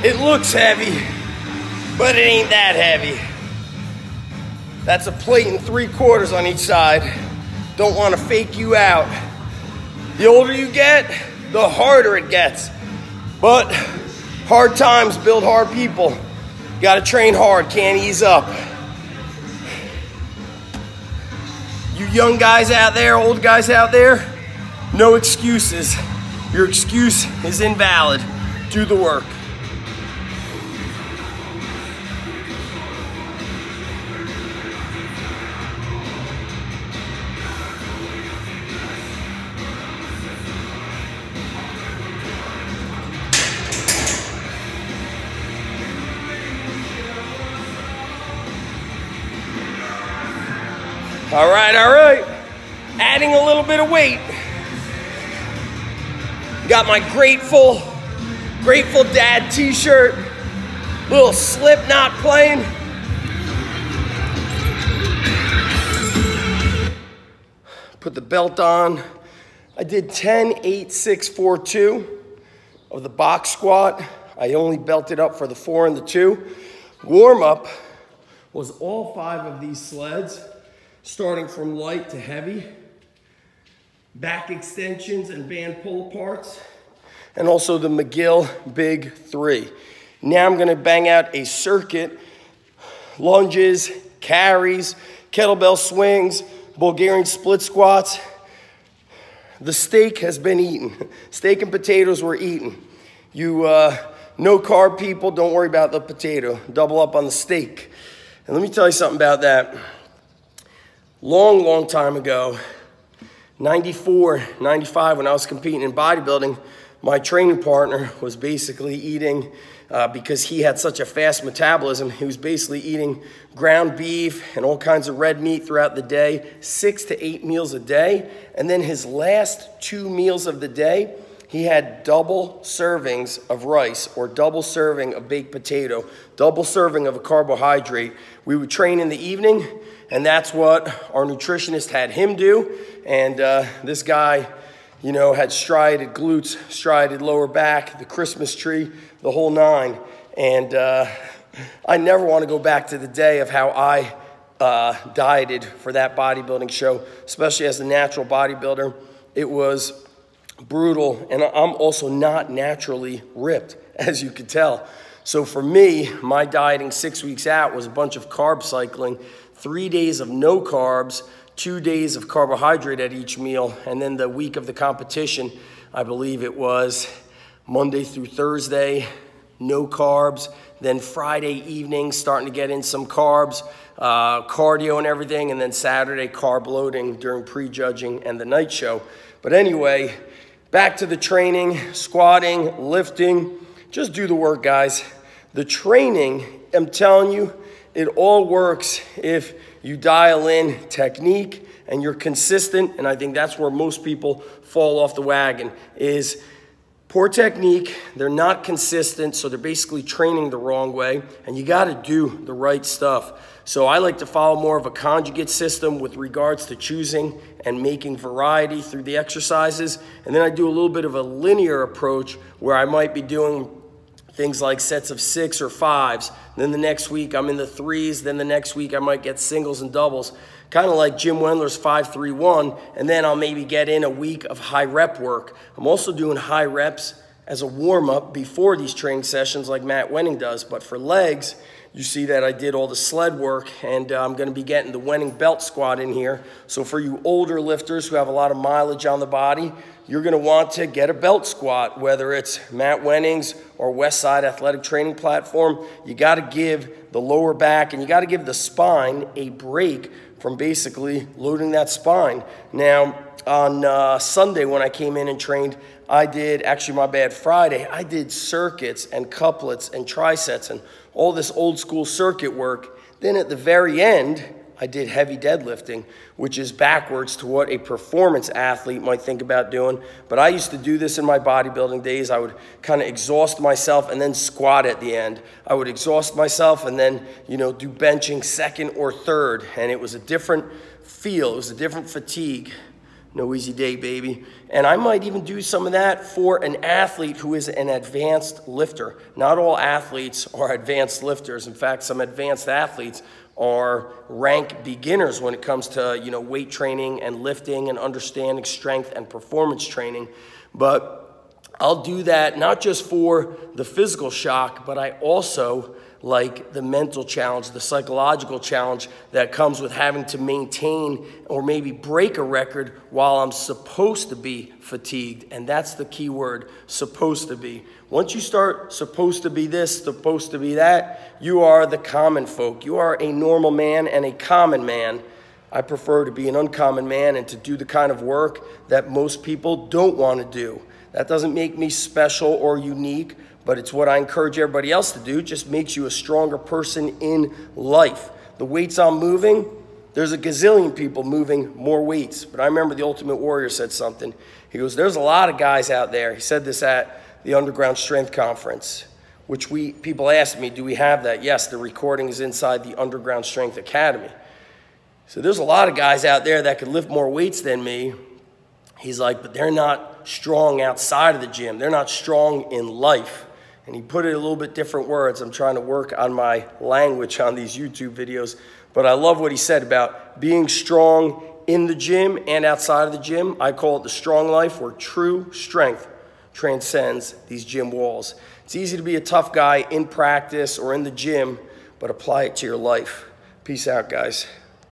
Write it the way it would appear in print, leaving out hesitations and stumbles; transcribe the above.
It looks heavy, but it ain't that heavy. That's a plate and 3/4 on each side. Don't want to fake you out. The older you get, the harder it gets. But hard times build hard people. Gotta train hard, can't ease up. You young guys out there, old guys out there, no excuses. Your excuse is invalid. Do the work. All right. Adding a little bit of weight. Got my Grateful Dad t-shirt. Little Slipknot playing. Put the belt on. I did 10, 8, 6, 4, 2 of the box squat. I only belted up for the 4 and the 2. Warm up was all 5 of these sleds, starting from light to heavy, back extensions and band pull aparts, and also the McGill Big 3. Now I'm gonna bang out a circuit, lunges, carries, kettlebell swings, Bulgarian split squats. The steak has been eaten. Steak and potatoes were eaten. You no carb people, don't worry about the potato. Double up on the steak. And let me tell you something about that. Long time ago, 94, 95, when I was competing in bodybuilding, my training partner was basically eating, because he had such a fast metabolism, he was basically eating ground beef and all kinds of red meat throughout the day, 6 to 8 meals a day. And then his last 2 meals of the day, he had double servings of rice or double serving of baked potato, double serving of a carbohydrate. We would train in the evening, and that's what our nutritionist had him do. And this guy, you know, had striated glutes, striated lower back, the Christmas tree, the whole 9. And I never want to go back to the day of how I dieted for that bodybuilding show, especially as a natural bodybuilder. It was brutal, and I'm also not naturally ripped, as you can tell. So for me, my dieting 6 weeks out was a bunch of carb cycling, 3 days of no carbs, 2 days of carbohydrate at each meal, and then the week of the competition, I believe it was Monday through Thursday, no carbs, then Friday evening, starting to get in some carbs, cardio and everything, and then Saturday carb loading during prejudging and the night show. But anyway, back to the training, squatting, lifting. Just do the work, guys. The training, I'm telling you, it all works if you dial in technique and you're consistent. And I think that's where most people fall off the wagon, is poor technique. They're not consistent, so they're basically training the wrong way, and you got to do the right stuff. So I like to follow more of a conjugate system with regards to choosing and making variety through the exercises. And then I do a little bit of a linear approach where I might be doing things like sets of 6 or 5s. Then the next week I'm in the 3s. Then the next week I might get singles and doubles, kind of like Jim Wendler's 5-3-1. And then I'll maybe get in a week of high rep work. I'm also doing high reps as a warm-up before these training sessions like Matt Wenning does. But for legs, you see that I did all the sled work, and I'm going to be getting the Wenning belt squat in here. So for you older lifters who have a lot of mileage on the body, you're going to want to get a belt squat, whether it's Matt Wenning's or Westside Athletic Training Platform. You got to give the lower back and you got to give the spine a break from basically loading that spine. Now, on Sunday when I came in and trained, I did, actually my bad, Friday, I did circuits and couplets and trisets and all this old school circuit work. Then at the very end, I did heavy deadlifting, which is backwards to what a performance athlete might think about doing. But I used to do this in my bodybuilding days. I would kind of exhaust myself and then squat at the end. I would exhaust myself and then, you know, do benching second or third. And it was a different feel. It was a different fatigue. No easy day, baby. And I might even do some of that for an athlete who is an advanced lifter. Not all athletes are advanced lifters. In fact, some advanced athletes are rank beginners when it comes to, you know, weight training and lifting and understanding strength and performance training. But I'll do that not just for the physical shock, but I also like the mental challenge, the psychological challenge that comes with having to maintain or maybe break a record while I'm supposed to be fatigued. And that's the key word, supposed to be. Once you start supposed to be this, supposed to be that, you are the common folk. You are a normal man and a common man. I prefer to be an uncommon man and to do the kind of work that most people don't want to do. That doesn't make me special or unique, but it's what I encourage everybody else to do. It just makes you a stronger person in life. The weights I'm moving, there's a gazillion people moving more weights. But I remember the Ultimate Warrior said something. He goes, there's a lot of guys out there. He said this at the Underground Strength Conference, which people asked me, do we have that? Yes, the recording is inside the Underground Strength Academy. So there's a lot of guys out there that could lift more weights than me. He's like, but they're not strong outside of the gym. They're not strong in life. And he put it in a little bit different words. I'm trying to work on my language on these YouTube videos. But I love what he said about being strong in the gym and outside of the gym. I call it the strong life, where true strength transcends these gym walls. It's easy to be a tough guy in practice or in the gym, but apply it to your life. Peace out, guys.